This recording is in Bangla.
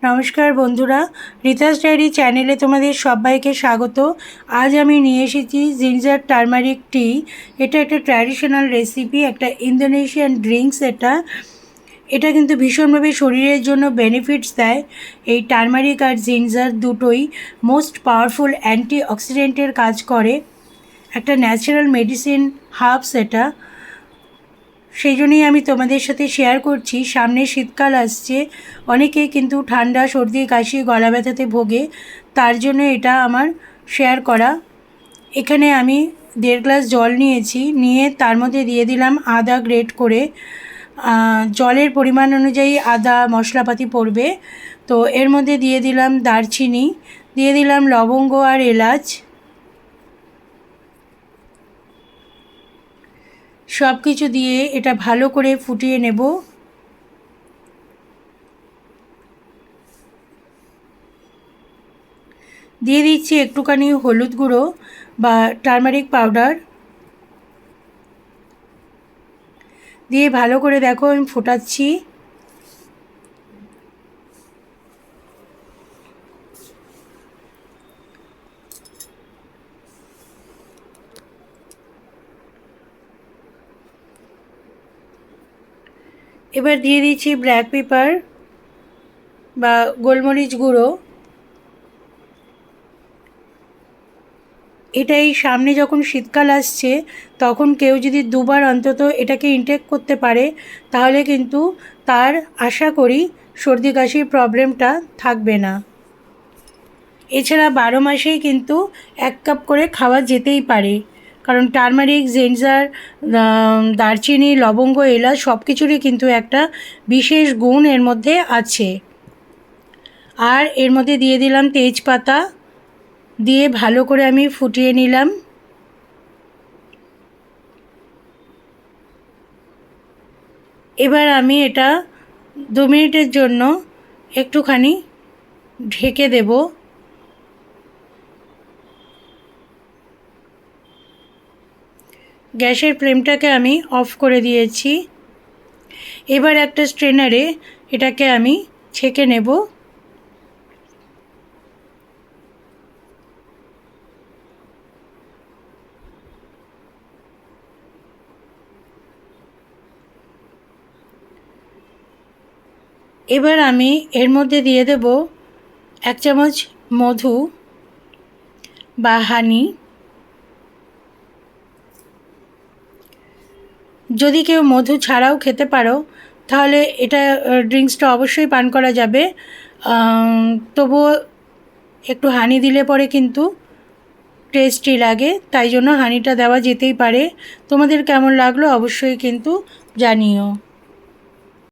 नमस्कार बंधुरा रीतास डायरी चैनेले तुम्हारे सबाइके स्वागत। आज आमी निये एसेछि जिंजार टार्मारिक टी। एटा एक ट्रैडिशनल रेसिपि, एक इंडोनेशियान ड्रिंक्स। এটা কিন্তু ভীষণভাবে শরীরের জন্য বেনিফিটস দেয়। এই টার্মারিক আর জিঞ্জার দুটোই মোস্ট পাওয়ারফুল অ্যান্টিঅক্সিডেন্টের কাজ করে। একটা ন্যাচারাল মেডিসিন হার্বস এটা। সেই জন্যই আমি তোমাদের সাথে শেয়ার করছি। সামনে শীতকাল আসছে, অনেকেই কিন্তু ঠান্ডা সর্দি কাশি গলা ব্যথাতে ভোগে, তার জন্য এটা আমার শেয়ার করা। এখানে আমি 1.5 গ্লাস জল নিয়েছি, নিয়ে তার মধ্যে দিয়ে দিলাম আদা গ্রেট করে। জলের পরিমাণ অনুযায়ী আদা মশলাপাতি পড়বে। তো এর মধ্যে দিয়ে দিলাম দারচিনি, দিয়ে দিলাম লবঙ্গ আর এলাচ। সব কিছু দিয়ে এটা ভালো করে ফুটিয়ে নেব। দিয়ে দিচ্ছি একটুখানি হলুদ গুঁড়ো বা টার্মারিক পাউডার, দিয়ে ভালো করে দেখো আমি ফোটাচ্ছি। এবার দিয়ে দিচ্ছি ব্ল্যাক পেপার বা গোলমরিচ গুঁড়ো। এটাই সামনে যখন শীতকাল আসছে তখন কেউ যদি দুবার অন্তত এটাকে ইনটেক করতে পারে তাহলে কিন্তু তার আশা করি সর্দি কাশির প্রবলেমটা থাকবে না। এছাড়া 12 মাসেই কিন্তু 1 কাপ করে খাওয়া যেতেই পারে, কারণ টার্মারিক জিঞ্জার দারচিনি লবঙ্গ এলাচ সব কিছুরই কিন্তু একটা বিশেষ গুণ এর মধ্যে আছে। আর এর মধ্যে দিয়ে দিলাম তেজপাতা, দিয়ে ভালো করে আমি ফুটিয়ে নিলাম। এবার আমি এটা 2 মিনিটের জন্য একটুখানি ঢেকে দেব। গ্যাসের ফ্লেমটাকে আমি অফ করে দিয়েছি। এবার একটা স্ট্রেনারে এটাকে আমি ছেঁকে নেব। এবার আমি এর মধ্যে দিয়ে দেব 1 চামচ মধু বা হানি। যদি কেউ মধু ছাড়াও খেতে পারো তাহলে এটা ড্রিঙ্কসটা অবশ্যই পান করা যাবে, তবুও একটু হানি দিলে পরে কিন্তু টেস্টি লাগে, তাই জন্য হানিটা দেওয়া যেতেই পারে। তোমাদের কেমন লাগলো অবশ্যই কিন্তু জানিও।